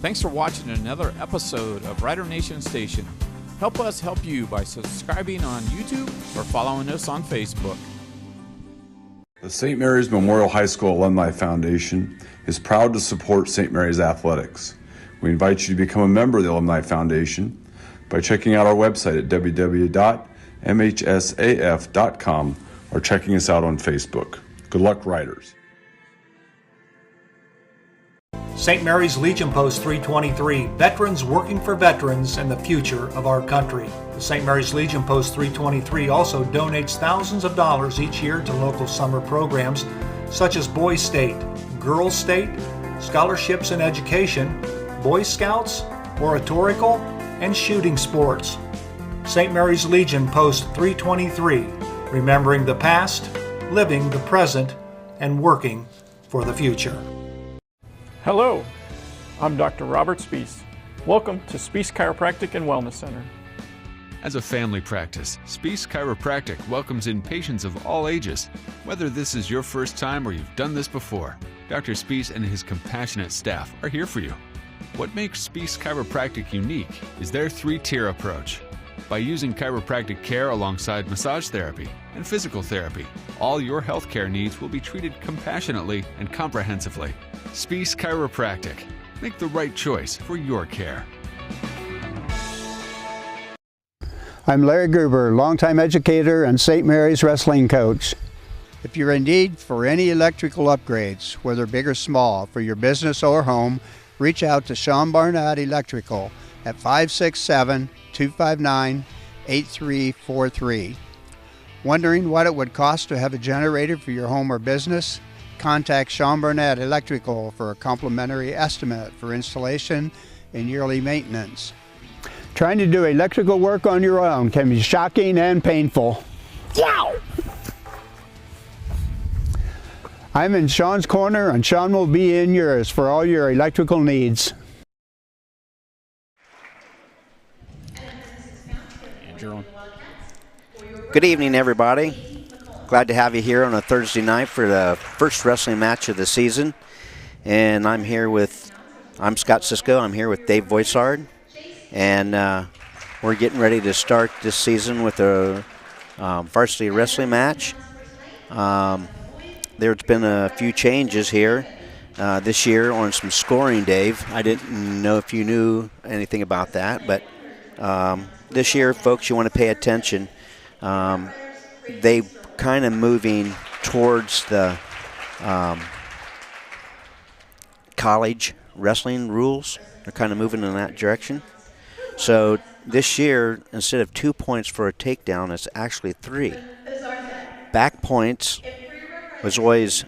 Thanks for watching another episode of Rider Nation Station. Help us help you by subscribing on YouTube or following us on Facebook. The St. Mary's Memorial High School Alumni Foundation is proud to support St. Mary's athletics. We invite you to become a member of the Alumni Foundation by checking out our website at www.mhsaf.com or checking us out on Facebook. Good luck, Riders. St. Mary's Legion Post 323, veterans working for veterans and the future of our country. The St. Mary's Legion Post 323 also donates thousands of dollars each year to local summer programs such as Boys State, Girls State, scholarships in education, Boy Scouts, oratorical, and shooting sports. St. Mary's Legion Post 323, remembering the past, living the present, and working for the future. Hello, I'm Dr. Robert Spees. Welcome to Spees Chiropractic and Wellness Center. As a family practice, Spees Chiropractic welcomes in patients of all ages. Whether this is your first time or you've done this before, Dr. Spees and his compassionate staff are here for you. What makes Spees Chiropractic unique is their three-tier approach. By using chiropractic care alongside massage therapy and physical therapy, all your healthcare needs will be treated compassionately and comprehensively. Spees Chiropractic. Make the right choice for your care. I'm Larry Gruber, longtime educator and St. Mary's wrestling coach. If you're in need for any electrical upgrades, whether big or small, for your business or home, reach out to Sean Barnett Electrical at 567-259-8343. Wondering what it would cost to have a generator for your home or business? Contact Sean Barnett Electrical for a complimentary estimate for installation and yearly maintenance. Trying to do electrical work on your own can be shocking and painful. Wow! I'm in Sean's corner, and Sean will be in yours for all your electrical needs. Good evening, everybody. Glad to have you here on a Thursday night for the first wrestling match of the season. And I'm Scott Cisco. I'm here with Dave Voisard. And we're getting ready to start this season with a varsity wrestling match. There's been a few changes here this year on some scoring, Dave. I didn't know if you knew anything about that, but this year, folks, you want to pay attention. They kind of moving towards the college wrestling rules. They're kind of moving in that direction. So this year, instead of 2 points for a takedown, it's actually 3. Back points was always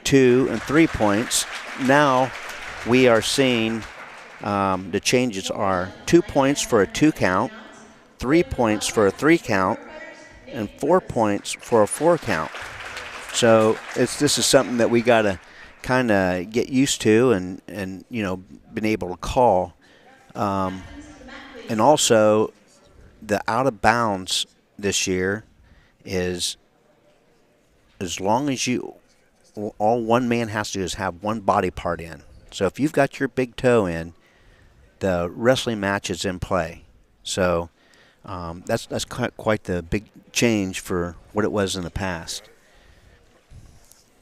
2 and 3 points. Now we are seeing the changes are 2 points for a 2 count, 3 points for a 3 count, and 4 points for a 4 count. So this is something that we got to kind of get used to and been able to call. And also, the out of bounds this year is, as long as all one man has to do is have one body part in. So if you've got your big toe in, the wrestling match is in play. So that's quite the big change for what it was in the past.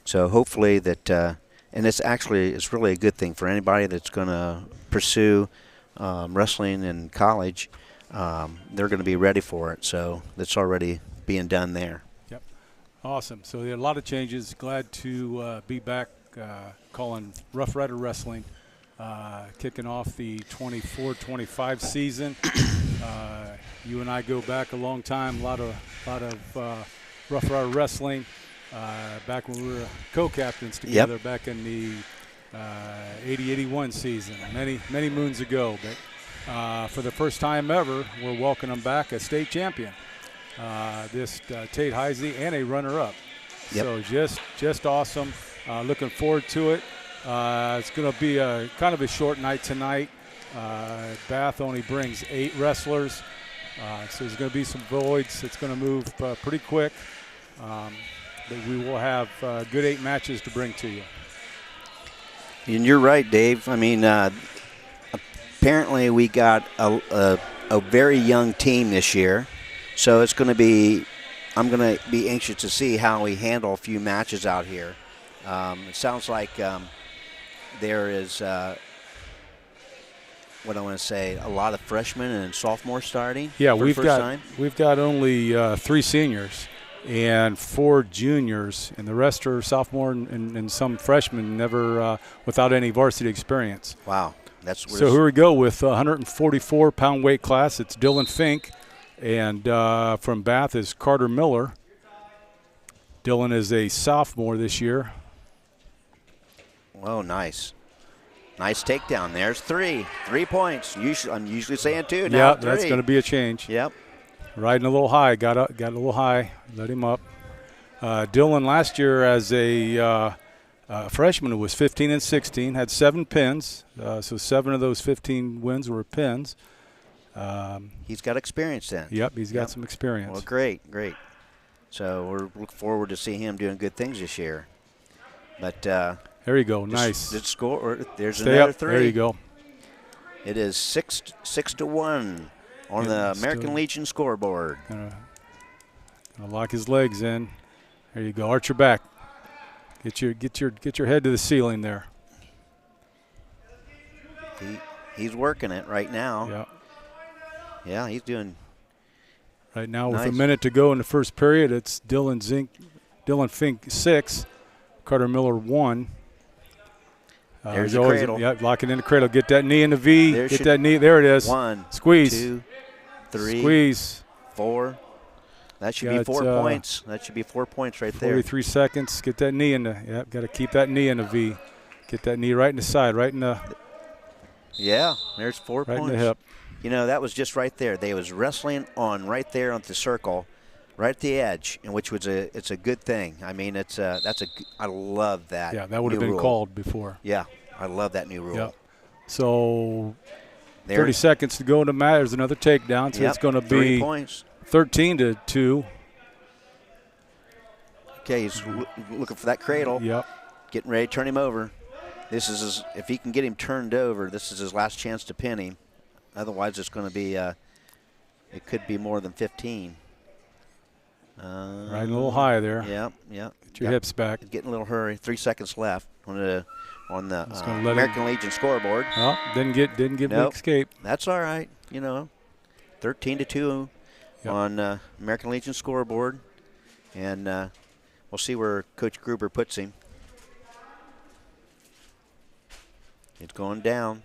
So hopefully that, and it's really a good thing for anybody that's going to pursue wrestling in college. They're going to be ready for it. So that's already being done there. Yep. Awesome. So there are a lot of changes. Glad to be back calling Rough Rider Wrestling, kicking off the 24-25 season. You and I go back a long time. A lot of Rough Rider Wrestling. Back when we were co-captains together, yep. Back in the 80-81 season, many moons ago. But for the first time ever, we're welcoming them back a state champion. This Tate Heisey and a runner-up. Yep. So just awesome. Looking forward to it. It's going to be kind of a short night tonight. Bath only brings 8 wrestlers, so there's going to be some voids. It's going to move pretty quick. But we will have good 8 matches to bring to you. And you're right, Dave. I mean, apparently we got a very young team this year, so it's going to be. I'm going to be anxious to see how we handle a few matches out here. It sounds like there is, what I want to say, a lot of freshmen and sophomores starting. Yeah, for we've the first time. got only 3 seniors and 4 juniors, and the rest are sophomore and some freshmen never without any varsity experience. Wow, so here we go with 144-pound weight class. It's Dylan Fink. And from Bath is Carter Miller. Dylan is a sophomore this year. Oh, nice. Nice takedown. There's 3. 3 points. I'm usually saying 2. Now Yeah, 3. that's going to be a change. Yep. Riding a little high. Got a little high. Let him up. Dylan last year as a freshman was 15 and 16. Had 7 pins. So 7 of those 15 wins were pins. He's got experience then. Yep, he's got some experience. Well, great. So we're looking forward to see him doing good things this year. But there you go, nice. Good score. There's Stay another up. 3. There you go. It is 6-1 on the American Legion scoreboard. Gonna lock his legs in. There you go. Arch your back. Get your head to the ceiling there. He's working it right now. Yeah. Yeah, he's doing. Right now, nice. with a minute to go in the first period, it's Dylan Fink 6, Carter Miller 1. There's the cradle. Yeah, lock it in the cradle. Get that knee in the V. Get that knee. There it is. 1, Squeeze. 2, 3. Squeeze. 4. That should be 4 points. That should be 4 points right 43 there. 43 seconds. Get that knee in the. Yep, got to keep that knee in the V. Get that knee right in the side, right in the. Yeah, there's 4 right points. In the hip. You know, that was just right there. They was wrestling on right there on the circle, right at the edge, and which was it's a good thing. I mean, I love that. Yeah, that would have been rule. called before. Yeah, I love that new rule. Yep. So 30 seconds to go in the match. There's another takedown, so it's going to be 3 points. 13-2. Okay, he's looking for that cradle. Yep. Getting ready to turn him over. This is if he can get him turned over, this is his last chance to pin him. Otherwise, it's going to be, it could be more than 15. Riding a little high there. Yep. Get your hips back. Getting a little hurry. 3 seconds left on the American Legion scoreboard. Oh, didn't get big escape. That's all right. 13-2 on American Legion scoreboard, and we'll see where Coach Gruber puts him. It's going down.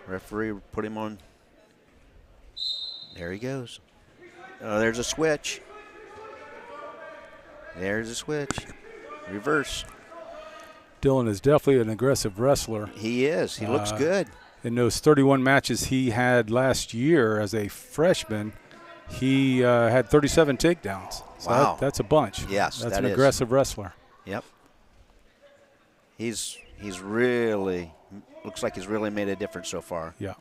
Referee put him on. There he goes. Oh, there's a switch. There's a switch. Reverse. Dylan is definitely an aggressive wrestler. He is. He looks good. In those 31 matches he had last year as a freshman, he had 37 takedowns. So wow. That's a bunch. Yes, that's an aggressive wrestler. Yep. He's really looks like he's really made a difference so far. Yeah.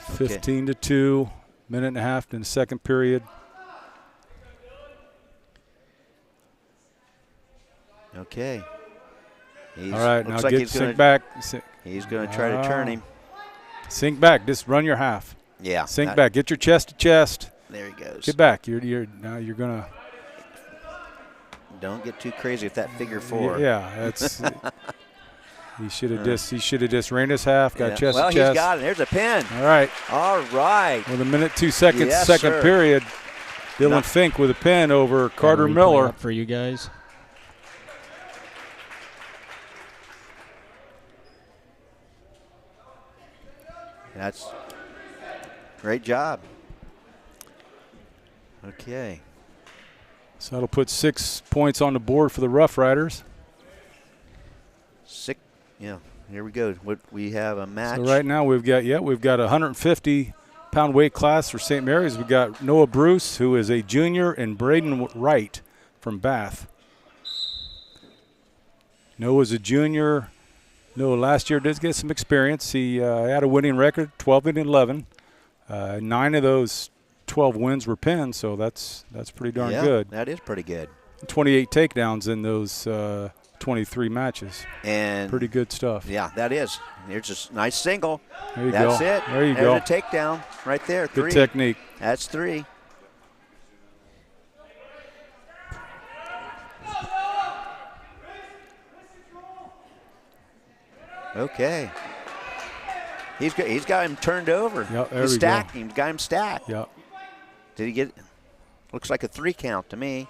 15-2, minute and a half in the second period. Okay. All right, now like sink back. He's going to try to turn him. Sink back. Just run your half. Yeah. Sink back. Get your chest to chest. There he goes. Get back. Now you're going to. Don't get too crazy with that figure 4. Yeah, that's. He should have just ran his half, got chest to chest. Well, he's got it. There's a pin. All right. All right. With a minute, 2 seconds, yes, second sir. period. Dylan Fink with a pin over Carter Miller. For you guys. That's great job. Okay. So that'll put 6 points on the board for the Rough Riders. 6. Yeah. Here we go. We have a match. So right now we've got a 150-pound weight class for St. Mary's. We've got Noah Bruce, who is a junior, and Braden Wright from Bath. Noah's a junior. Noah last year did get some experience. He had a winning record, 12-11. 9 of those 12 wins were pins, so that's pretty darn good. That is pretty good. 28 takedowns in those 23 matches. And pretty good stuff. Yeah, that is. There's a nice single. There you That's go. it. There you There's go. a takedown right there. Good 3. technique. That's 3. Okay. He's got him turned over. Yep, there He's we stacked go. him. Got him stacked. Yep. Did he get? Looks like a 3 count to me.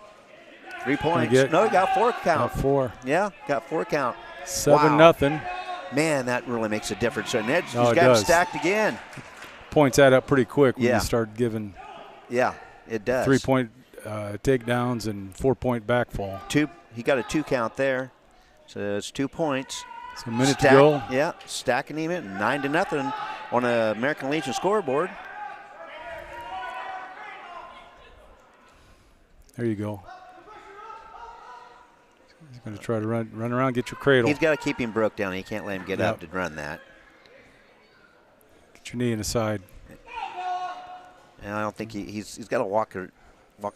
3 points. get- No, he got 4 count. Got 4. Yeah, got 4 count. 7-0. Man, that really makes a difference. And he's No, it got him does. stacked again. Points add up pretty quick when Yeah. you start giving Yeah, it does. 3-point takedowns and 4-point backfall. He got a 2 count there. So it's 2 points. It's a minute to go. Yeah, stacking him at 9-0 on a American Legion scoreboard. There you go. He's going to try to run around, get your cradle. He's got to keep him broke down. He can't let him get Yep. up to run that. Get your knee in the side. And I don't think he's got to walk it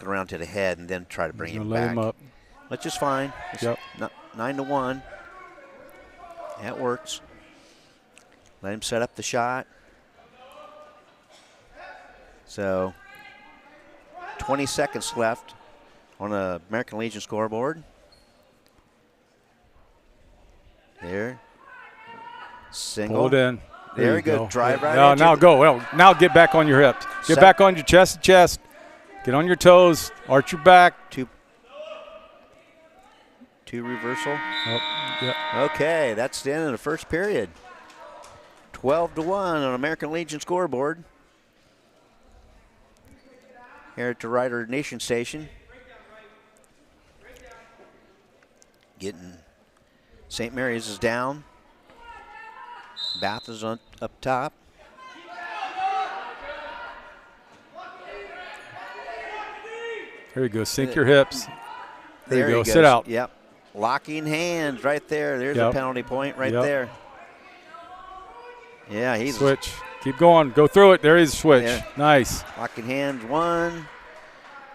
around to the head and then try to bring He's him gonna back. let him up. Which is fine. It's Yep. 9-1. That works. Let him set up the shot. So 20 seconds left on a American Legion scoreboard. There. Single. Pull it in. There you you go. Drive right Now, into now the- go. Well, now get back on your hips. Get back on your chest to chest. Get on your toes. Arch your back. Two reversal. Oh, yeah. Okay, that's the end of the first period. 12-1 on American Legion scoreboard. Here at the Rider Nation Station. Getting St. Mary's is down. Bath is up top. There you go. Sink your hips. There you go. he Sit goes. out. Yep. Locking hands right there. There's a Yep. penalty point right Yep. there. Yeah, he's Switch. Keep going. Go through it. There is a switch. Yeah. Nice. locking hands 1.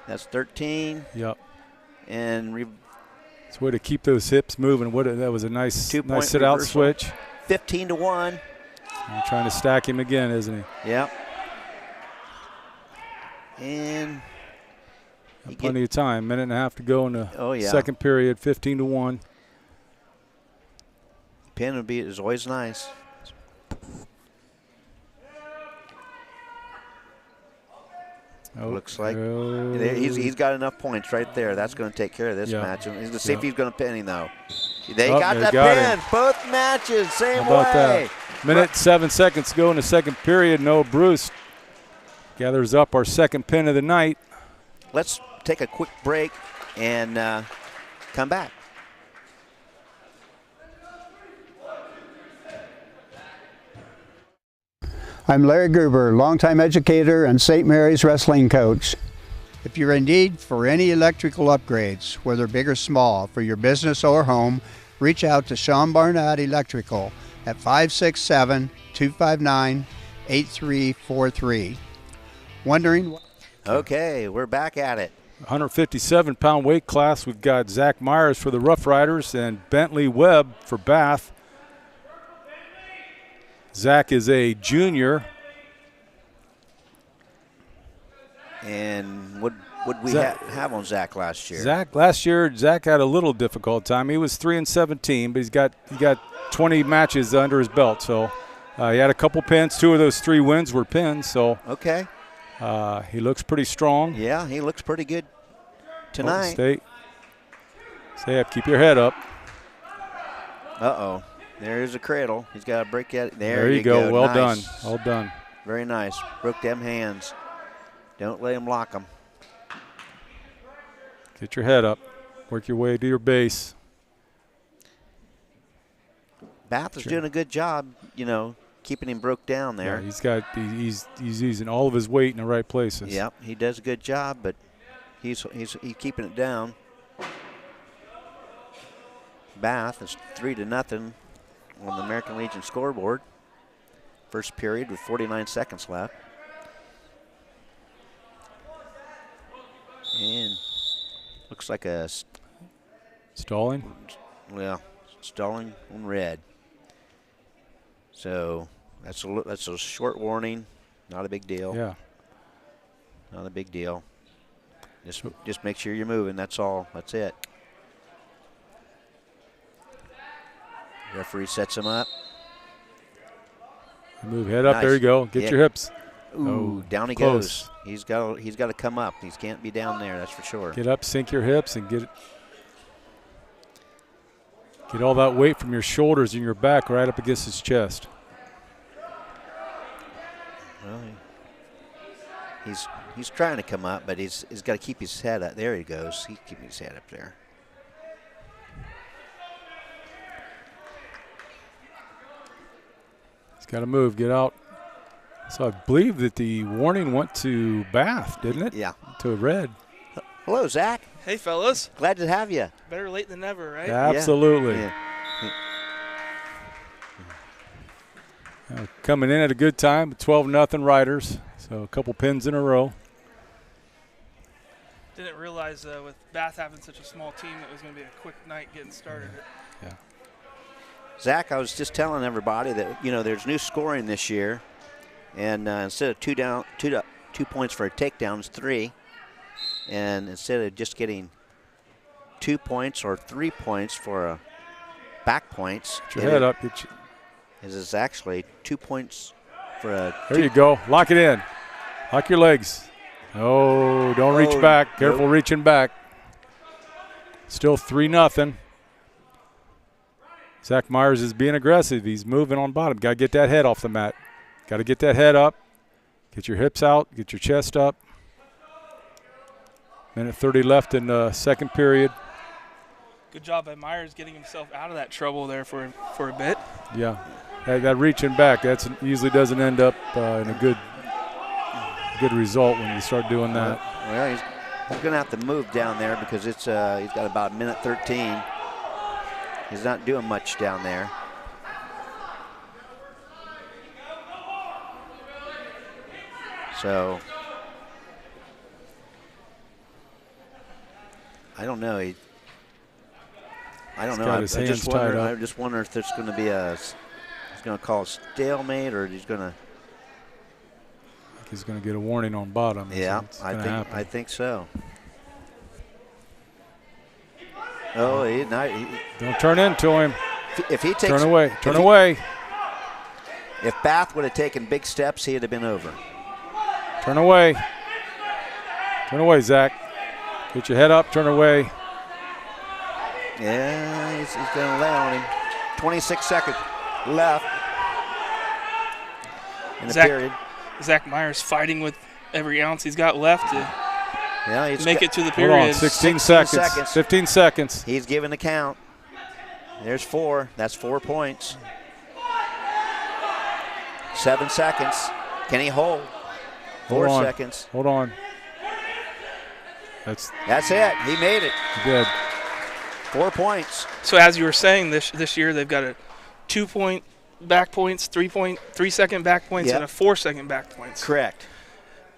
That's 13. Yep. And It's a way to keep those hips moving. That was a nice, 2-point nice sit-out reversal. switch. 15-1. And trying to stack him again, isn't he? Yep. And Plenty of time. Minute and a half to go in the second period. 15-1. Pin would be is always nice. Oh, Looks like he's got enough points right there. That's going to take care of this Yeah. match. He's going to see if he's going to pin him though. They Oh, got they that got pin. him. Both matches same How about way. that? Minute, 7 seconds to go in the second period. Noah Bruce gathers up our second pin of the night. Let's take a quick break and come back. I'm Larry Gruber, longtime educator and St. Mary's wrestling coach. If you're in need for any electrical upgrades, whether big or small, for your business or home, reach out to Sean Barnett Electrical at 567-259-8343. Wondering what? Okay, we're back at it. 157-pound weight class. We've got Zach Myers for the Rough Riders and Bentley Webb for Bath. Zach is a junior. And what would we have on Zach last year? Zach had a little difficult time. He was 3-17, but he got 20 matches under his belt. So he had a couple pins. 2 of those 3 wins were pins. So okay, he looks pretty strong. Yeah, he looks pretty good tonight. Stay up. Keep your head up. Uh-oh. There's a cradle. He's got to break that. There you go. Well done. Nice. Well done. Very nice. Broke them hands. Don't let him lock them. Get your head up. Work your way to your base. Bath is doing a good job, keeping him broke down there. Yeah, he's using all of his weight in the right places. Yep, he does a good job, but he's keeping it down. Bath is 3-0 on the American Legion scoreboard. First period with 49 seconds left. And looks like a stalling. Well, stalling on red. So that's a short warning. Not a big deal. Yeah. Not a big deal. Just make sure you're moving. That's all. That's it. Referee sets him up. Move head up. Nice. There you go. Get your hips. Ooh, down he close. goes. He's got to come up. He can't be down there. That's for sure. Get up, sink your hips, and get all that weight from your shoulders and your back right up against his chest. Well, he's trying to come up, but he's got to keep his head up. There he goes. He's keeping his head up there. He's got to move. Get out. So I believe that the warning went to Bath, didn't it? Yeah. To red. Hello, Zach. Hey, fellas. Glad to have you. Better late than never, right? Absolutely. Yeah. Coming in at a good time, 12-0 Riders. So a couple pins in a row. Didn't realize with Bath having such a small team, it was going to be a quick night getting started. Yeah. Zach, I was just telling everybody that, there's new scoring this year. And instead of 2 points for a takedown, it's 3. And instead of just getting 2 points or 3 points for a back points, Get your head up. is actually 2 points for a. There you go. Lock it in. Lock your legs. Oh, don't reach back. Careful nope. reaching back. Still 3-0. Zach Myers is being aggressive. He's moving on bottom. Got to get that head off the mat. Got to get that head up. Get your hips out. Get your chest up. Minute 30 left in the second period. Good job by Myers getting himself out of that trouble there for a bit. Yeah. That reaching back, that usually doesn't end up in a good result when you start doing that. Well, he's going to have to move down there because he's got about minute 13. He's not doing much down there. So I don't know. I don't know. I just wonder if there's going to be he's going to call a stalemate, or he's going to. He's going to get a warning on bottom. Yeah, I think so. Oh, don't turn into him. If he takes, turn away. Turn away. If Bath would have taken big steps, he'd have been over. Turn away. Turn away, Zach. Get your head up. Turn away. Yeah, he's going to lay on him. 26 seconds left in the period. Zach Myers fighting with every ounce he's got left to make it to the period. Hold on, 16 seconds. 15 seconds. He's giving the count. There's 4. That's 4 points. 7 seconds. Can he hold? 4 seconds. Hold on. That's it. He made it. He did. 4 points. So as you were saying, this year they've got a 2-point back points, 3-second back points, and a 4-second back points. Correct.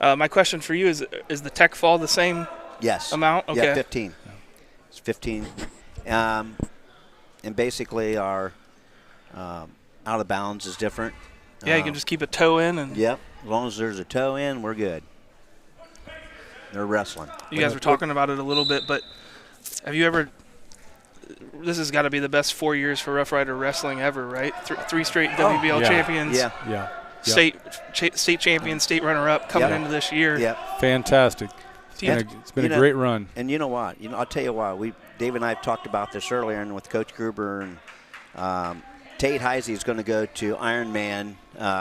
My question for you is the tech fall the same amount? Okay. Yeah, 15. It's 15. And basically our out of bounds is different. Yeah, you can just keep a toe in. And yep. As long as there's a toe in, we're good. They're wrestling. You guys were talking about it a little bit, but have you ever – this has got to be the best 4 years for Rough Rider wrestling ever, right? 3 straight WBL champions. Yeah. State champion, state runner-up coming into this year. Yeah. Fantastic. It's been a great run. And you know what? I'll tell you why. Dave and I have talked about this earlier, and with Coach Gruber, and Tate Heisey is going to go to Ironman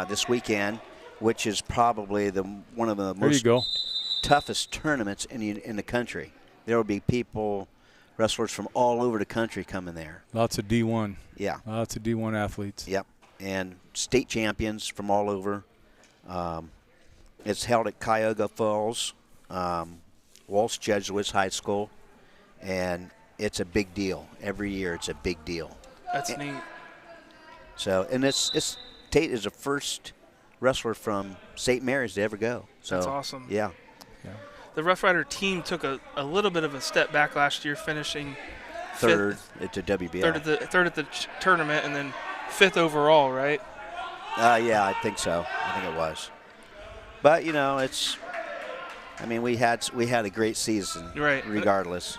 this weekend, which is probably one of the most toughest tournaments in the country. There will be wrestlers from all over the country coming there. Lots of D1. Yeah. Lots of D1 athletes. Yep. And state champions from all over. It's held at Cuyahoga Falls, Walsh Jesuits High School, and it's a big deal. Every year it's a big deal. That's neat. So, and Tate is the first wrestler from St. Mary's to ever go. So, that's awesome. Yeah. The Rough Rider team took a little bit of a step back last year, finishing third at the WBL. Third at the tournament, and then 5th overall, right? Yeah, I think so. I think it was. But we had a great season, right? Regardless,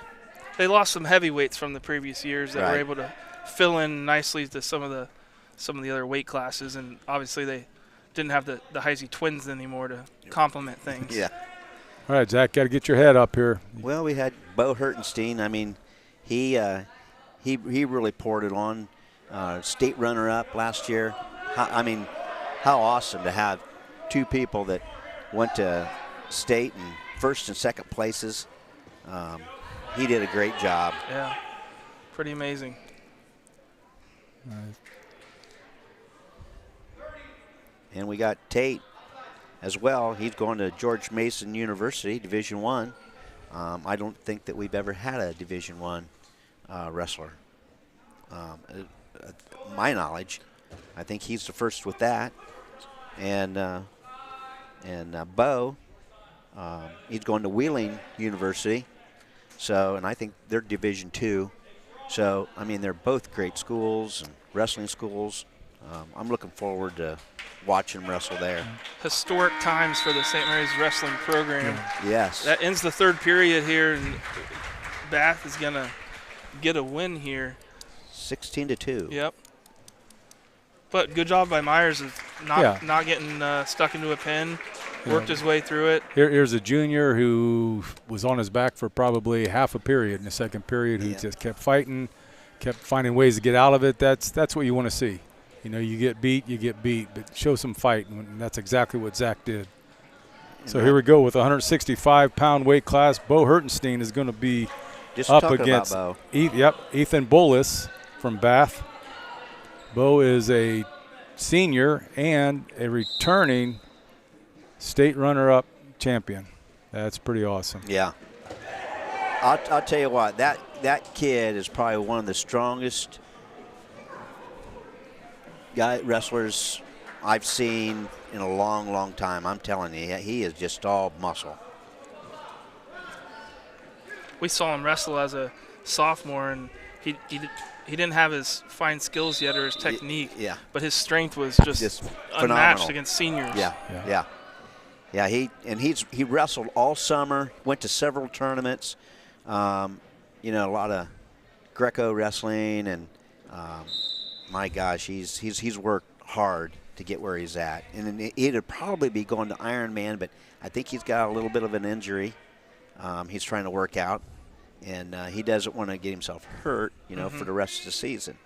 they lost some heavyweights from the previous years that were able to fill in nicely to some of the other weight classes, and obviously they didn't have the Heisey twins anymore to complement things. Yeah. All right, Zach, got to get your head up here. Well, we had Bo Hertenstein. I mean, he really poured it on. State runner-up last year. How awesome to have two people that went to state and first and second places. He did a great job. Yeah, pretty amazing. Nice. And we got Tate as well. He's going to George Mason University, Division I. I don't think that we've ever had a Division I wrestler. My knowledge, I think he's the first with that. And Bo, he's going to Wheeling University. So, and I think they're Division II. So, I mean, they're both great schools and wrestling schools. I'm looking forward to watching them wrestle there. Historic times for the St. Mary's wrestling program. Yes. That ends the third period here, and Bath is going to get a win here. 16-2. Yep. But good job by Myers of not getting stuck into a pin. Worked his way through it. Here's a junior who was on his back for probably half a period in the second period, who just kept fighting, kept finding ways to get out of it. That's what you want to see. You get beat, but show some fight, and that's exactly what Zach did. So here we go with a 165-pound weight class. Bo Hertenstein is going to be up against Ethan Bolus from Bath. Bo is a senior and a returning state runner-up champion. That's pretty awesome. Yeah. I'll tell you what, that kid is probably one of the strongest wrestlers I've seen in a long, long time. I'm telling you, he is just all muscle. We saw him wrestle as a sophomore, and he didn't have his fine skills yet or his technique. Yeah. But his strength was just unmatched phenomenal against seniors. Yeah, he wrestled all summer, went to several tournaments. A lot of Greco wrestling, and my gosh, he's worked hard to get where he's at. And it'd probably be going to Ironman, but I think he's got a little bit of an injury. He's trying to work out, and he doesn't want to get himself hurt, for the rest of the season.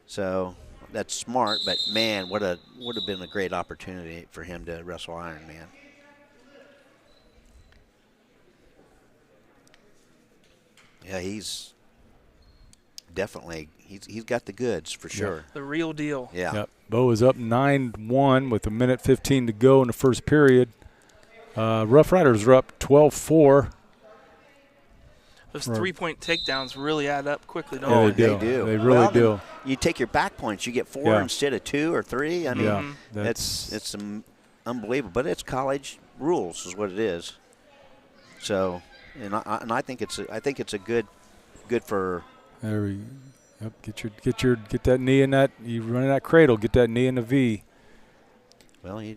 So that's smart, but man, would have been a great opportunity for him to wrestle Ironman. Yeah, he's definitely he's got the goods for sure. The real deal. Yeah. Yep. Bo is up 9-1 with 1:15 to go in the first period. Rough Riders are up 12-4. Those 3-point takedowns really add up quickly, don't they? They do. They really do. You take your back points, you get 4 instead of 2 or 3. I mean, it's unbelievable. But it's college rules, is what it is. So, and I think it's a good for. There we go. Yep, get that knee in that. You run in that cradle, get that knee in the V. Well, I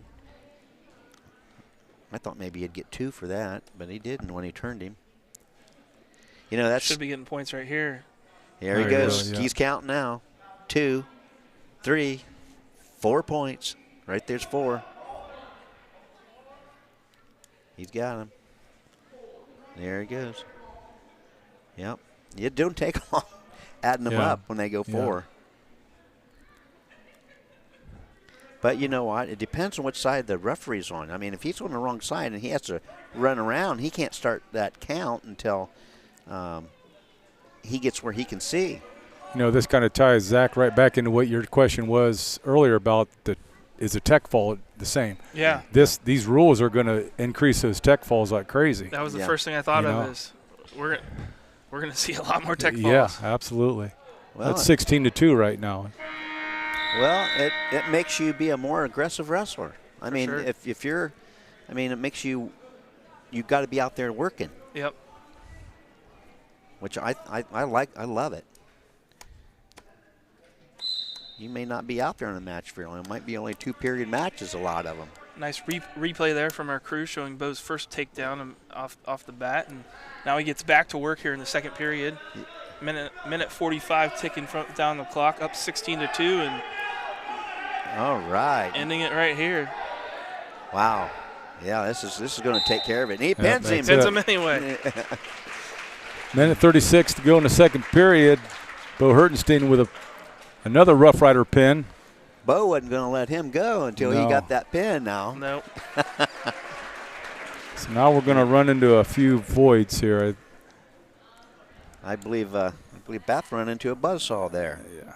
thought maybe he'd get 2 for that, but he didn't when he turned him. That should be getting points right here. There he goes. He's counting now. 2, 3, 4 points. Right there's 4. He's got him. There he goes. Yep. It don't take long adding them up when they go 4. But you know what? It depends on which side the referee's on. I mean, if he's on the wrong side and he has to run around, he can't start that count until he gets where he can see. This kind of ties Zach right back into what your question was earlier about is the tech fall the same? Yeah. These rules are going to increase those tech falls like crazy. That was the first thing I thought of is we're going to see a lot more tech falls. Yeah, absolutely. Well, that's 16-2 right now. Well, it makes you be a more aggressive wrestler. I mean, sure. if you're, it makes you've got to be out there working. Yep. which I like. I love it. You may not be out there in a match for long. It might be only 2-period matches, a lot of them. Nice replay there from our crew showing Bo's first takedown off the bat, and now he gets back to work here in the second period. Minute 45 ticking down the clock, up 16-2, and all right, ending it right here. Wow, yeah, this is going to take care of it. And he pins him. Pins him anyway. Minute 36 to go in the second period. Bo Hertenstein with another Rough Rider pin. Bo wasn't going to let him go until he got that pin now. Nope. So now we're going to run into a few voids here. I believe Beth ran into a buzzsaw there. Yeah.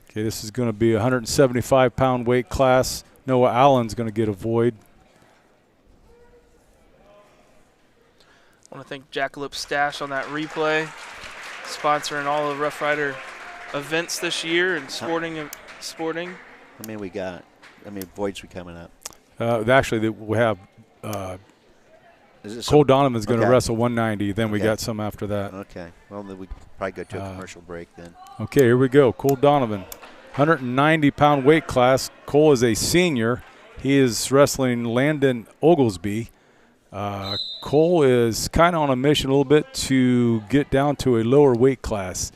Okay, this is going to be a 175-pound weight class. Noah Allen's going to get a void. I want to thank Jackalope Stash on that replay, sponsoring all the Rough Rider events this year and sporting. How many we got? How many voids we coming up? Actually, we have Cole Donovan's going to wrestle 190. Then we got some after that. Okay. Well, then we probably go to a commercial break then. Okay, here we go. Cole Donovan, 190-pound weight class. Cole is a senior. He is wrestling Landon Oglesby. Cole is kind of on a mission a little bit to get down to a lower weight class.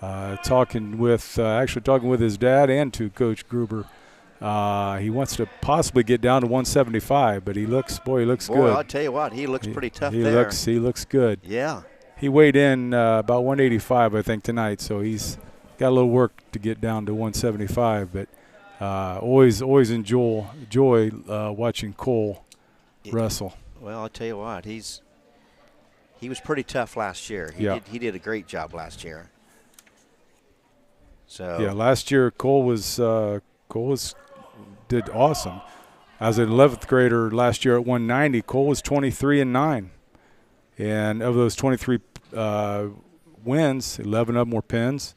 Talking with his dad and to Coach Gruber. He wants to possibly get down to 175, but he looks good. I'll tell you what, he looks pretty tough there. He looks good. Yeah. He weighed in about 185, I think, tonight, so he's got a little work to get down to 175. But always enjoy watching Cole wrestle. Well, I'll tell you what, he was pretty tough last year. He did a great job last year. So yeah, last year Cole did awesome. As an 11th grader last year at 190, Cole was 23-9, and of those 23 wins, 11 of them were pins.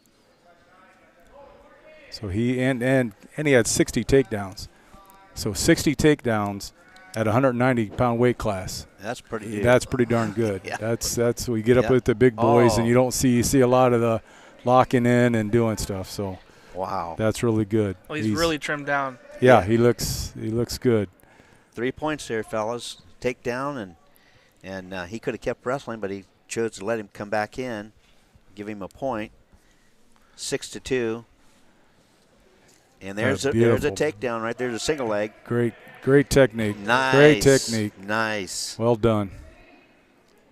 So he and he had 60 takedowns. So 60 takedowns at 190-pound weight class. That's pretty darn good. Yeah. That's we get up with the big boys, and you see a lot of the locking in and doing stuff. So wow, that's really good. Well, he's really trimmed down. Yeah, he looks good. 3 points there, fellas. Takedown, and he could have kept wrestling, but he chose to let him come back in, give him a point. 6-2. And there's a takedown right there. There's a single leg. Great technique. Nice. Great technique. Nice. Well done.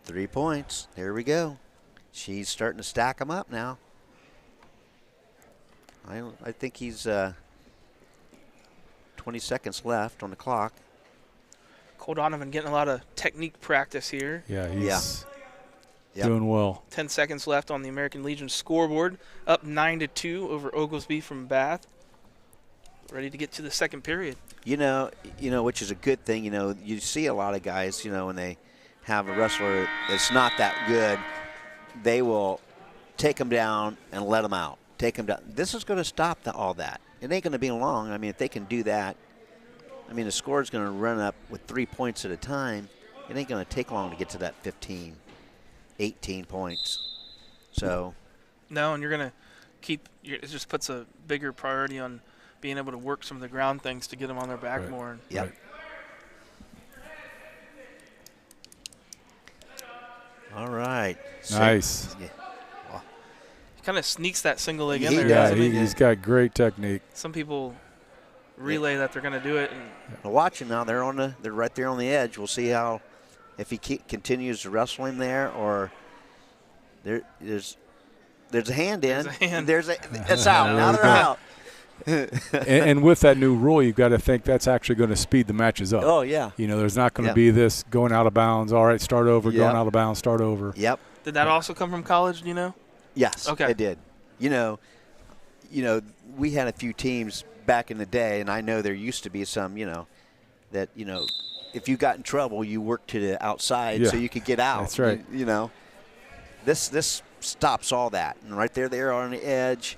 3 points. There we go. She's starting to stack them up now. I think he's 20 seconds left on the clock. Cole Donovan getting a lot of technique practice here. Yeah, he's doing well. 10 seconds left on the American Legion scoreboard. Up 9-2 over Oglesby from Bath. Ready to get to the second period. You know, which is a good thing. You see a lot of guys, when they have a wrestler that's not that good, they will take them down and let them out. Take them down. This is going to stop all that. It ain't going to be long. I mean, if they can do that, the score is going to run up with 3 points at a time. It ain't going to take long to get to that 15, 18 points. So. No, and you're going to it just puts a bigger priority on being able to work some of the ground things to get them on their back more. Yep. Right. All right. Nice. Yeah. He kind of sneaks that single leg in there. Yeah, he's got great technique. Some people relay that they're going to do it. Well, watch him now. They're right there on the edge. We'll see if he continues to wrestle him there, or there's a hand in. It's out. Now they're out. and with that new rule, you've got to think that's actually going to speed the matches up. Oh, yeah. There's not going to be this going out of bounds. All right, start over, going out of bounds, start over. Yep. Did that also come from college, do you know? Yes, okay. It did. We had a few teams back in the day, and I know there used to be some, that, if you got in trouble, you worked to the outside so you could get out. That's right. This stops all that. And right there, they're on the edge.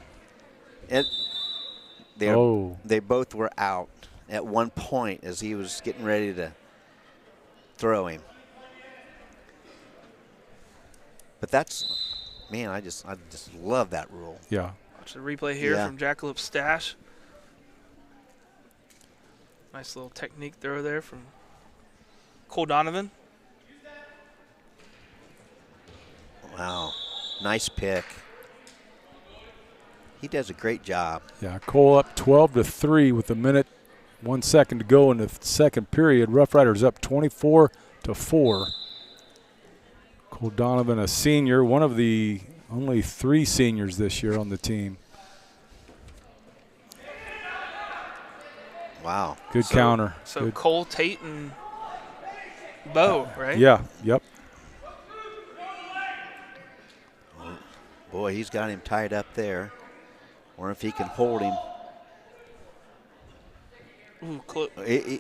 They both were out at one point as he was getting ready to throw him. But that's, man, I just love that rule. Yeah. Watch the replay here from Jackalope's stash. Nice little technique throw there from Cole Donovan. Wow, nice pick. He does a great job. Yeah, Cole up 12-3 with 1 minute, 1 second to go in the second period. Rough Riders up 24-4. Cole Donovan, a senior, one of the only 3 seniors this year on the team. Wow. Good counter. So Good. Cole, Tate, and Bo, right? Yeah, yep. Boy, he's got him tied up there. Wonder if he can hold him. Ooh,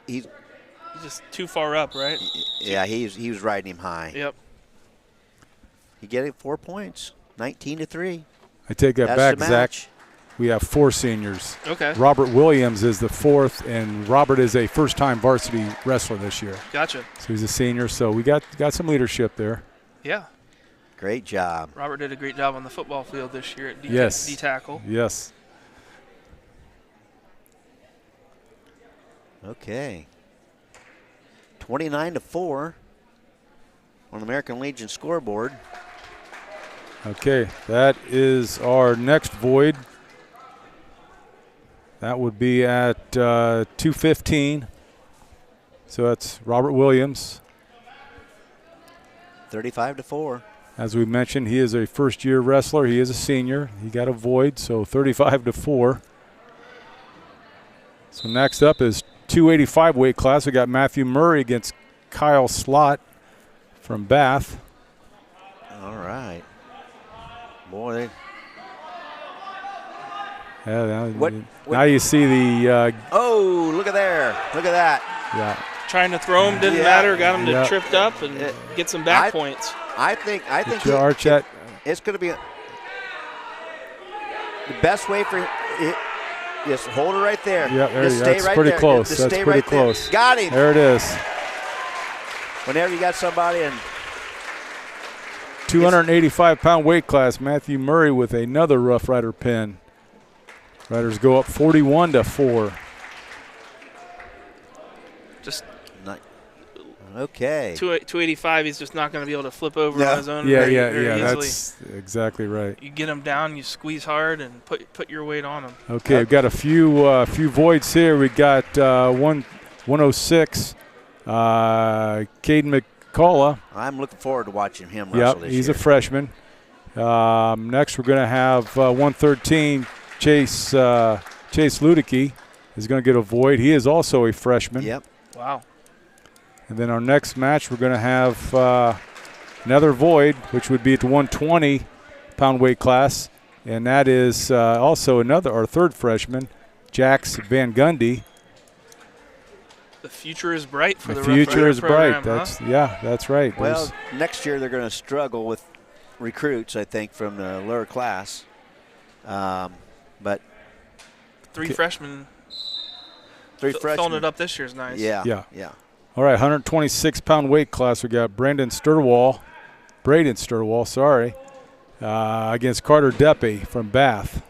He's just too far up, right? Yeah, he was riding him high. Yep. He get it 4 points, 19-3. I take that That's back, the match. Zach. We have 4 seniors. Okay. Robert Williams is the 4th, and Robert is a first-time varsity wrestler this year. Gotcha. So he's a senior, so we got some leadership there. Yeah. Great job. Robert did a great job on the football field this year at D-tackle. Yes. Okay. 29-4 on American Legion scoreboard. Okay, that is our next void. That would be at 2:15. So that's Robert Williams. 35-4. As we mentioned, he is a first-year wrestler. He is a senior. He got a void, so 35-4. So next up is 285 weight class. We got Matthew Murray against Kyle Slott from Bath. All right. Boy. Yeah, What now you see the. Oh, look at there. Look at that. Yeah. Trying to throw him didn't matter. Got him to tripped up and get some back points. I think you arch that. It's going to be the best way for it. Just hold it right there. Yeah, there just you go. stay That's right pretty there. close. Just That's stay pretty right close. There. Got him. There it is. Whenever you got somebody in 285-pound weight class, Matthew Murray with another Rough Rider pin. Riders go up 41-4. Just okay. 285. He's just not going to be able to flip over on his own. Yeah, very easily. That's exactly right. You get him down, you squeeze hard, and put your weight on him. Okay, we've got a few voids here. We got 106, Caden McCullough. I'm looking forward to watching him wrestle this he's year. a freshman. Next, we're going to have 113, Chase Ludicky is going to get a void. He is also a freshman. Yep. Wow. And then our next match, we're going to have another void, which would be at the 120-pound weight class, and that is also our third freshman, Jax Van Gundy. The future is bright for the future is program, bright. Huh? That's right. Well, next year they're going to struggle with recruits, I think, from the lower class. But 3 freshmen. Filling it up this year is nice. Yeah. All right, 126-pound weight class. We got Braden Sturwall, against Carter Deppe from Bath.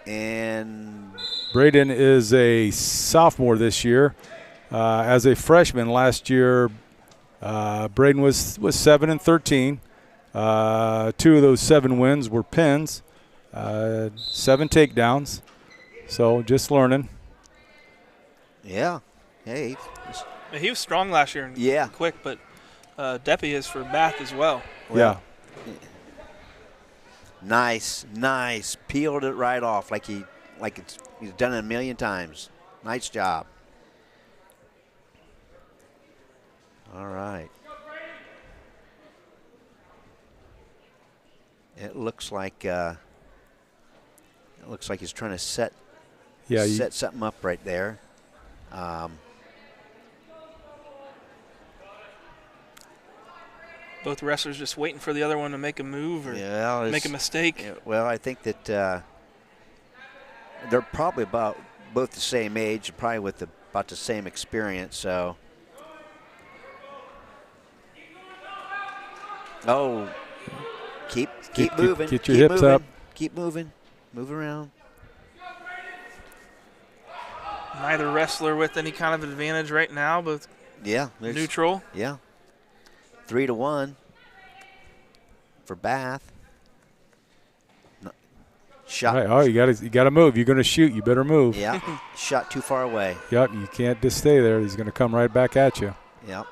And Braden is a sophomore this year. As a freshman last year, Braden was 7-13. 2 of those 7 wins were pins, 7 takedowns. So just learning. Yeah. Hey. He was strong last year and quick, but Deppe is for Bath as well. Nice. Peeled it right off like he's done it a million times. Nice job. All right. It looks like he's trying to set something up right there. Both wrestlers just waiting for the other one to make a move or make a mistake. Well, I think that they're probably about both the same age, probably with about the same experience. So Oh, keep moving. Get your keep hips moving, up. Keep moving. Move around. Neither wrestler with any kind of advantage right now, but neutral. Yeah. 3-1 for Bath. Shot. Right. Oh, you got to move. You're going to shoot. You better move. Yeah. Shot too far away. Yep. You can't just stay there. He's going to come right back at you. Yep.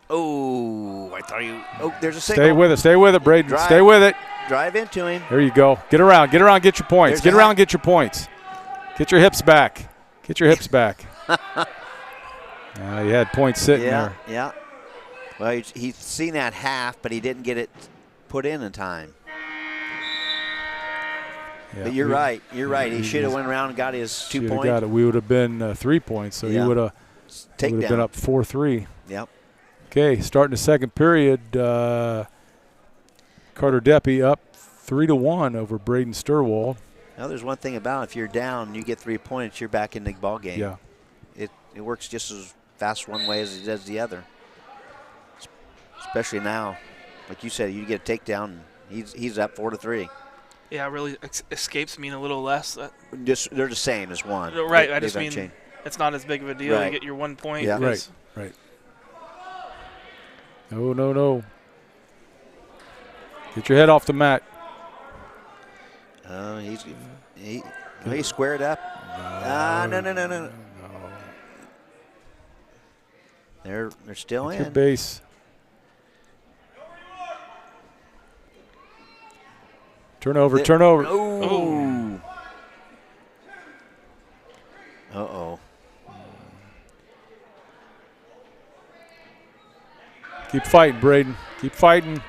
Oh, I thought you. Oh, there's a single. Stay with it, Braden. Drive. Stay with it. Drive into him. There you go. Get around, get your points. There's Get around, get your points. Get your hips back. Get your hips back. He had points sitting there. Yeah. Well, he's seen that half, but he didn't get it put in time. Yeah, but you're right. He should have went around and got his 2 points. Got it. We would have been 3 points, so he would have been up 4-3. Yep. Okay, starting the second period, Carter Deppy up 3-1 over Braden Sturwald. Now, there's one thing about if you're down and you get 3 points, you're back in the ball game. Yeah. It works just as fast one way as it does the other. Especially now, like you said, you get a takedown. He's up 4-3. Yeah, it really escapes mean a little less. They're the same as one. Right. I just mean it's not as big of a deal. Right. You get your 1 point. Yeah. Right. No. Get your head off the mat. He squared up. No. They're still in. Your base. Turnover. Oh. Uh-oh. Keep fighting, Braden. Keep fighting.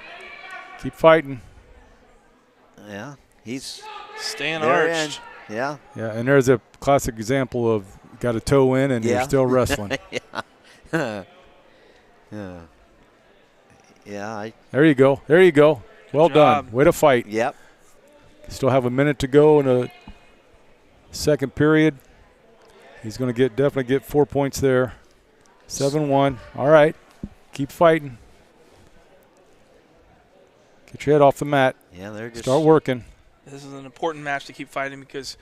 Yeah, he's staying arched. Yeah, and there's a classic example of got a toe in and you're still wrestling. Yeah. There you go. Well done. Way to fight. Yep. Still have a minute to go in the second period. He's going to definitely get 4 points there. 7-1. All right. Keep fighting. Get your head off the mat. Yeah, they're just start working. This is an important match to keep fighting because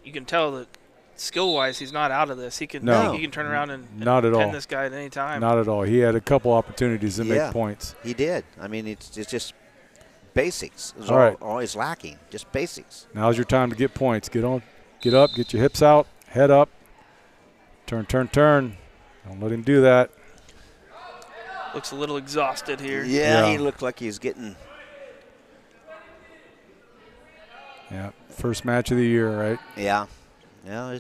you can tell that skill-wise he's not out of this. He can turn around and pin this guy at any time. Not at all. He had a couple opportunities to make points. He did. I mean, it's just basics. It's always lacking. Just basics. Now's your time to get points. Get up, get your hips out, head up. Turn. Don't let him do that. Looks a little exhausted here. Yeah, he looked like he was getting. Yeah, first match of the year, right? Yeah. Yeah,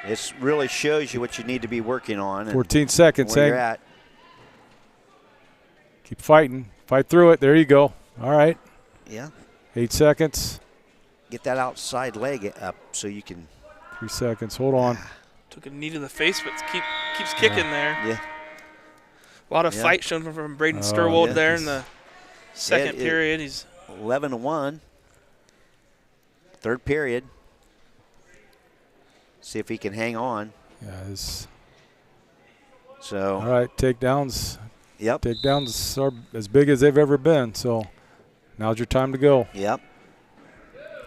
it really shows you what you need to be working on. 14 seconds. Where you're at. Keep fighting. Fight through it. There you go. All right. Yeah. 8 seconds. Get that outside leg up so you can. 3 seconds. Hold on. Took a knee to the face, but keeps kicking there. Yeah. A lot of fight shown from Braden Sturwald there in the second period. He's 11-1. Third period. See if he can hang on. Yeah. So. All right. Takedowns. Yep. Takedowns are as big as they've ever been. So now's your time to go. Yep.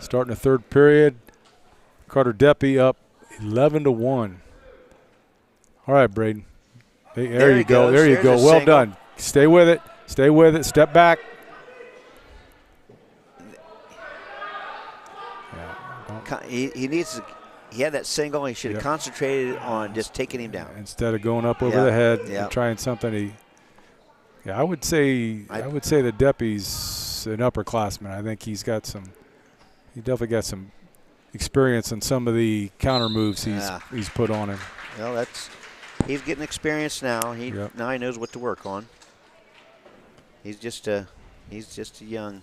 Starting the third period. Carter Deppy up 11-1. All right, Braden. There you go. There you go. Well done. Stay with it. Step back. He needs to. He had that single. He should have concentrated on just taking him down instead of going up over the head and trying something. I would say the Deppy's an upperclassman. I think he's got some. He definitely got some experience in some of the counter moves he's put on him. Well, he's getting experience now. Now he knows what to work on. He's just a young.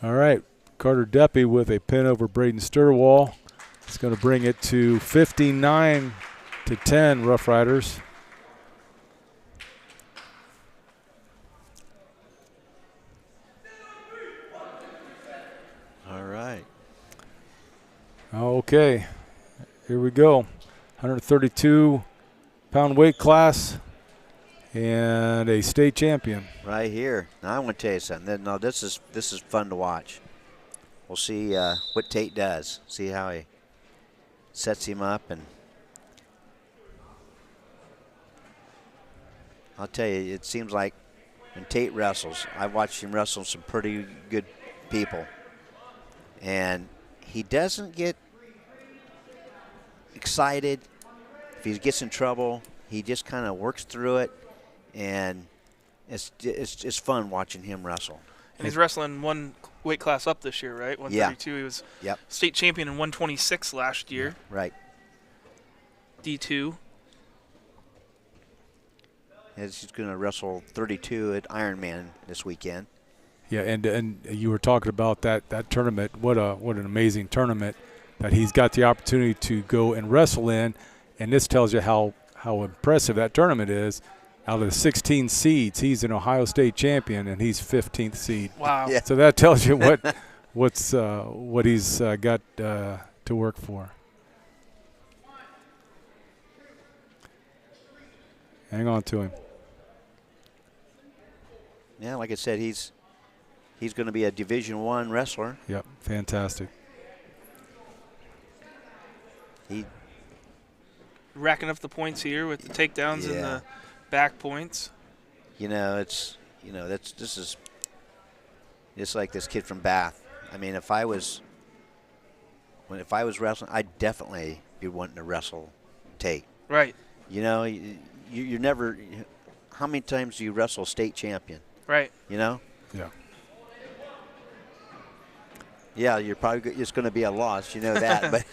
All right, Carter Deppy with a pin over Braden Sturwald. It's going to bring it to 59-10 Rough Riders. All right. Okay, here we go. 132-pound weight class. and a state champion. Right here. Now I want to tell you something. Now this is fun to watch. We'll see what Tate does. See how he sets him up, and I'll tell you, it seems like when Tate wrestles, I've watched him wrestle some pretty good people, and he doesn't get excited. If he gets in trouble, he just kind of works through it, and it's fun watching him wrestle. And he's wrestling one weight class up this year, right? 132. He was state champion in 126 last year. Right. D2. He's going to wrestle 32 at Ironman this weekend. Yeah, and you were talking about that tournament. What an amazing tournament that he's got the opportunity to go and wrestle in, and this tells you how impressive that tournament is. Out of the 16 seeds, he's an Ohio State champion, and he's 15th seed. Wow! Yeah. So that tells you what he's got to work for. Hang on to him. Yeah, like I said, he's going to be a Division I wrestler. Yep, fantastic. He racking up the points here with the takedowns and the back points. This is just like this kid from Bath. I mean, if I was wrestling, I'd definitely be wanting to wrestle Tate. Right. You're never. How many times do you wrestle state champion? Right. Yeah. Yeah, you're probably it's going to be a loss. You know that, but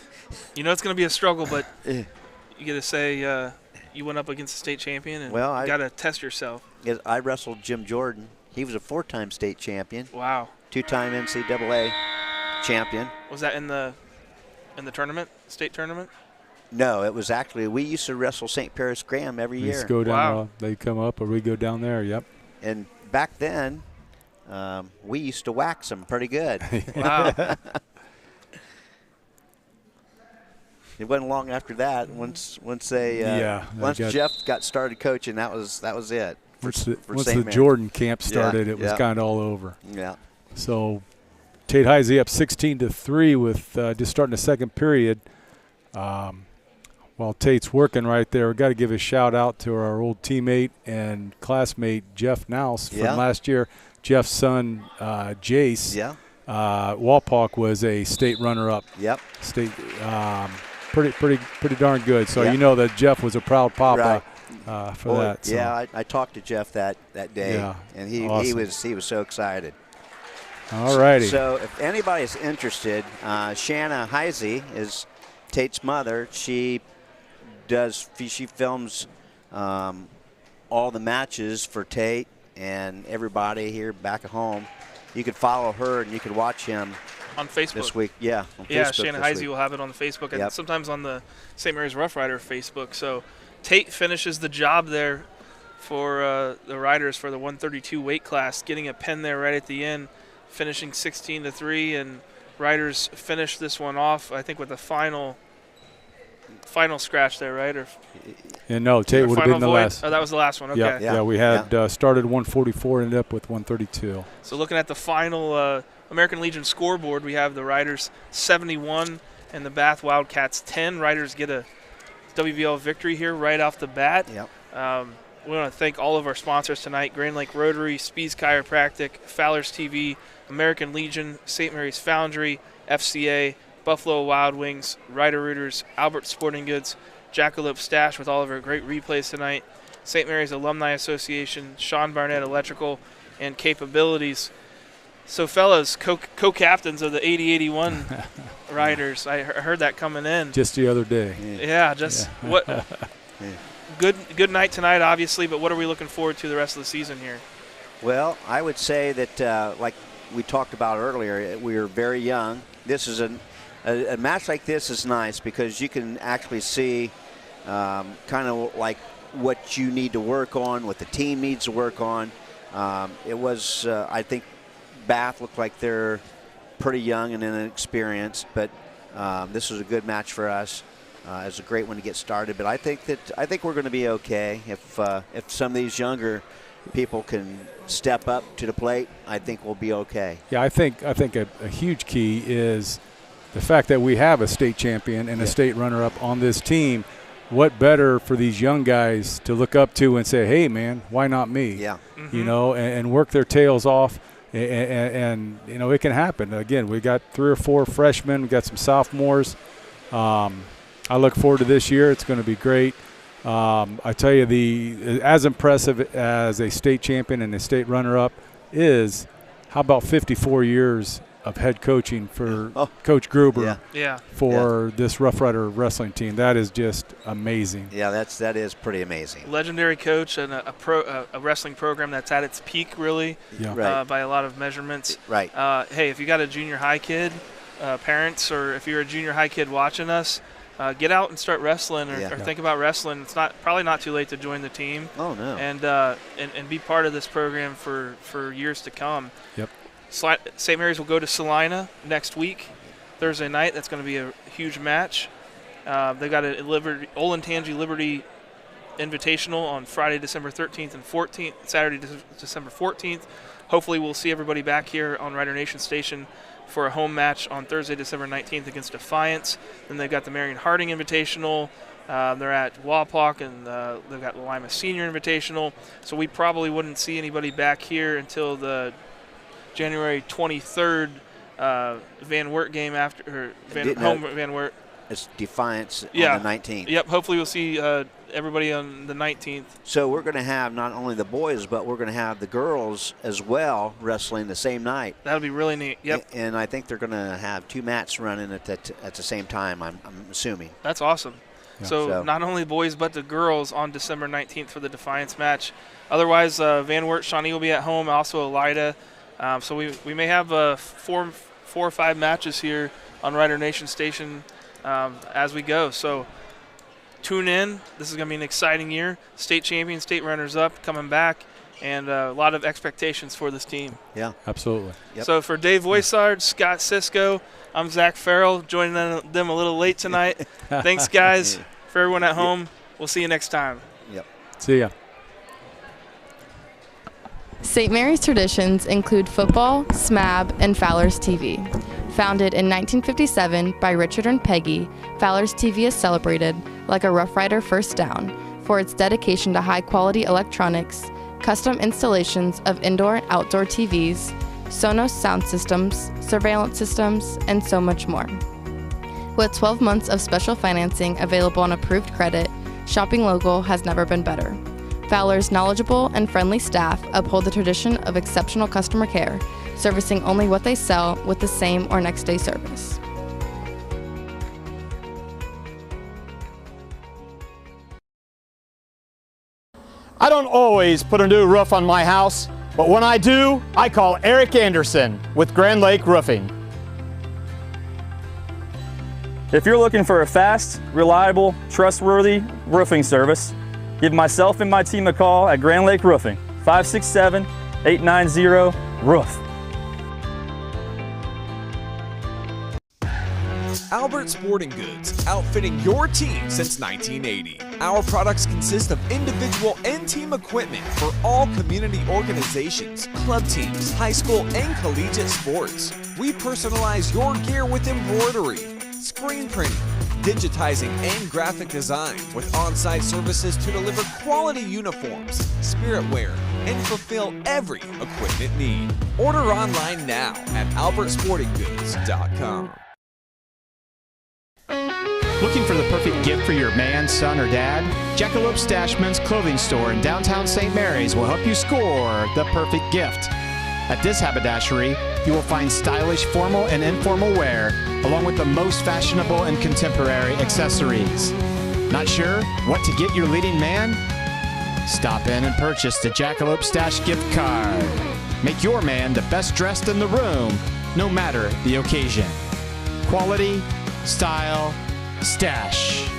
it's going to be a struggle. But you got to say you went up against a state champion, and you got to test yourself. I wrestled Jim Jordan. He was a 4-time state champion. Wow. 2-time NCAA champion. Was that in the tournament, state tournament? No, it was actually, we used to wrestle St. Paris Graham every year. Just go down. They come up, or we go down there. Yep. And back then, we used to wax them pretty good. Wow. It wasn't long after that. Once Jeff got started coaching, that was it. Once the Jordan camp started, it was kind of all over. Yeah. So Tate Heisey up 16-3 with just starting the second period. While Tate's working right there, we've got to give a shout out to our old teammate and classmate Jeff Nouse from last year. Jeff's son, Jace. Yeah. Walpock was a state runner-up. Yep. State, pretty darn good. So you know that Jeff was a proud papa for that. So. Yeah, I talked to Jeff that day, and he was so excited. All righty. So if anybody's interested, Shanna Heisey is Tate's mother. She films all the matches for Tate and everybody here back at home. You could follow her and you could watch him on Facebook this week. Yeah, on yeah. Facebook Shannon Heisey will have it on the Facebook and sometimes on the St. Mary's Rough Rider Facebook. So Tate finishes the job there for the riders for the 132 weight class, getting a pen there right at the end, finishing 16-3, and riders finished this one off, I think, with the final scratch there, right? Or no, Tate would have been the last. Oh, that was the last one. Okay. Yeah, we had started 144, ended up with 132. So looking at the final American Legion scoreboard, we have the riders 71 and the Bath Wildcats 10. Riders get a WBL victory here right off the bat. Yep. We want to thank all of our sponsors tonight: Grand Lake Rotary, Spees Chiropractic, Fowler's TV, American Legion, St. Mary's Foundry, FCA, Buffalo Wild Wings, Rider Rooters, Albert Sporting Goods, Jackalope Stash with all of our great replays tonight, St. Mary's Alumni Association, Sean Barnett Electrical, and Capabilities. So, fellas, co-captains of the 80-81 riders. I heard that coming in. Just the other day. What? Good night tonight, obviously, but what are we looking forward to the rest of the season here? Well, I would say that, like we talked about earlier, we are very young. This is a match like this is nice because you can actually see kind of like what you need to work on, what the team needs to work on. It was, I think, Bath looked like they're pretty young and inexperienced, but this was a good match for us. It's a great one to get started, but I think we're going to be okay if some of these younger people can step up to the plate. I think we'll be okay. Yeah, I think a huge key is the fact that we have a state champion and a state runner-up on this team. What better for these young guys to look up to and say, hey, man, why not me? Yeah. You know, and work their tails off. And you know, it can happen. Again, we got 3 or 4 freshmen. We got some sophomores. I look forward to this year. It's going to be great. I tell you, as impressive as a state champion and a state runner-up is, how about 54 years of head coaching for Coach Gruber for this Rough Rider wrestling team. That is just amazing. Yeah, that is pretty amazing. Legendary coach and a wrestling program that's at its peak, really, by a lot of measurements. Right. Hey, if you got a junior high kid, parents, or if you're a junior high kid watching us, get out and start wrestling or think about wrestling. It's probably not too late to join the team. Oh, no. And be part of this program for years to come. Yep. St. Mary's will go to Salina next week, Thursday night. That's going to be a huge match. They've got a Olentangy Liberty Invitational on Friday, December 13th and 14th, Saturday, December 14th. Hopefully we'll see everybody back here on Rider Nation Station for a home match on Thursday, December 19th against Defiance. Then they've got the Marion Harding Invitational. They're at Wapak, and they've got the Lima Senior Invitational. So we probably wouldn't see anybody back here until the January 23rd Van Wert game after Van Wert. It's Defiance on the 19th. Yep. Hopefully we'll see everybody on the 19th. So we're going to have not only the boys, but we're going to have the girls as well wrestling the same night. That'll be really neat. Yep. And I think they're going to have 2 mats running at the same time, I'm assuming. That's awesome. Yeah. So not only the boys but the girls on December 19th for the Defiance match. Otherwise, Van Wert, Shawnee will be at home, also Elida. So we may have 4 or 5 matches here on Rider Nation Station as we go. So tune in. This is going to be an exciting year. State champion, state runners-up coming back, and a lot of expectations for this team. Yeah, absolutely. Yep. So for Dave Voisard, Scott Cisco, I'm Zach Farrell, joining them a little late tonight. Thanks, guys. For everyone at home, we'll see you next time. Yep. See ya. St. Mary's traditions include football, SMAB, and Fowler's TV. Founded in 1957 by Richard and Peggy, Fowler's TV is celebrated, like a Rough Rider First Down, for its dedication to high-quality electronics, custom installations of indoor and outdoor TVs, Sonos sound systems, surveillance systems, and so much more. With 12 months of special financing available on approved credit, shopping local has never been better. Fowler's knowledgeable and friendly staff uphold the tradition of exceptional customer care, servicing only what they sell with the same or next day service. I don't always put a new roof on my house, but when I do, I call Eric Anderson with Grand Lake Roofing. If you're looking for a fast, reliable, trustworthy roofing service, give myself and my team a call at Grand Lake Roofing, 567-890-ROOF. Albert Sporting Goods, outfitting your team since 1980. Our products consist of individual and team equipment for all community organizations, club teams, high school and collegiate sports. We personalize your gear with embroidery, screen printing, digitizing, and graphic design, with on-site services to deliver quality uniforms, spirit wear, and fulfill every equipment need. Order online now at albertsportinggoods.com. Looking for the perfect gift for your man, son, or dad? Jackalope Stash Men's Clothing Store in downtown St. Mary's will help you score the perfect gift. At this haberdashery, you will find stylish formal and informal wear, along with the most fashionable and contemporary accessories. Not sure what to get your leading man? Stop in and purchase the Jackalope Stash gift card. Make your man the best dressed in the room, no matter the occasion. Quality, style, stash.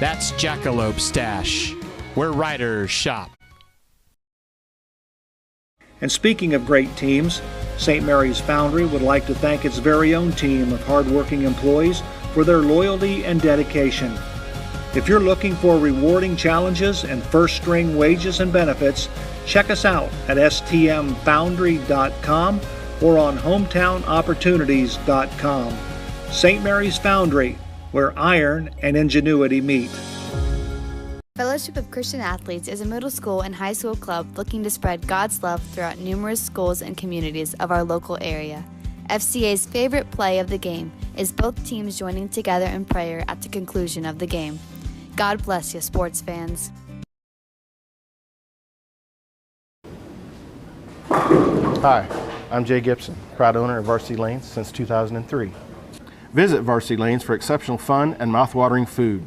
That's Jackalope Stash, where riders shop. And speaking of great teams, St. Mary's Foundry would like to thank its very own team of hardworking employees for their loyalty and dedication. If you're looking for rewarding challenges and first-string wages and benefits, check us out at stmfoundry.com or on hometownopportunities.com. St. Mary's Foundry, where iron and ingenuity meet. Fellowship of Christian Athletes is a middle school and high school club looking to spread God's love throughout numerous schools and communities of our local area. FCA's favorite play of the game is both teams joining together in prayer at the conclusion of the game. God bless you, sports fans. Hi, I'm Jay Gibson, proud owner of Varsity Lanes since 2003. Visit Varsity Lanes for exceptional fun and mouth-watering food.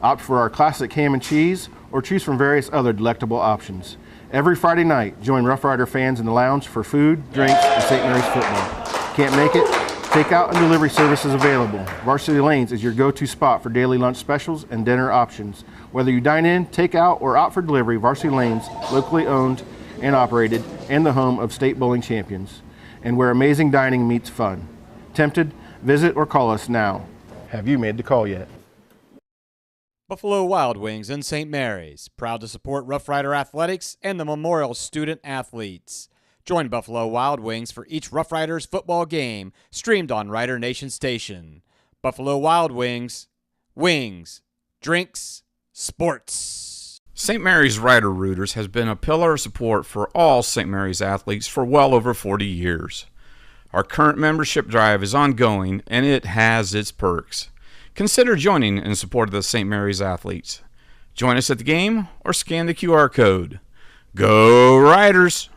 Opt for our classic ham and cheese or choose from various other delectable options. Every Friday night, join Rough Rider fans in the lounge for food, drinks, and St. Mary's football. Can't make it? Takeout and delivery services available. Varsity Lanes is your go-to spot for daily lunch specials and dinner options. Whether you dine in, take out, or opt for delivery, Varsity Lanes, locally owned and operated, and the home of state bowling champions, and where amazing dining meets fun. Tempted? Visit or call us now. Have you made the call yet? Buffalo Wild Wings in St. Mary's, proud to support Rough Rider Athletics and the Memorial Student Athletes. Join Buffalo Wild Wings for each Rough Riders football game, streamed on Rider Nation Station. Buffalo Wild Wings, wings, drinks, sports. St. Mary's Rider Rooters has been a pillar of support for all St. Mary's athletes for well over 40 years. Our current membership drive is ongoing, and it has its perks. Consider joining in support of the St. Mary's athletes. Join us at the game or scan the QR code. Go Riders!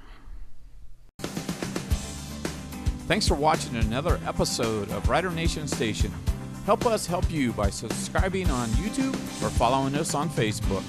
Thanks for watching another episode of Rider Nation Station. Help us help you by subscribing on YouTube or following us on Facebook.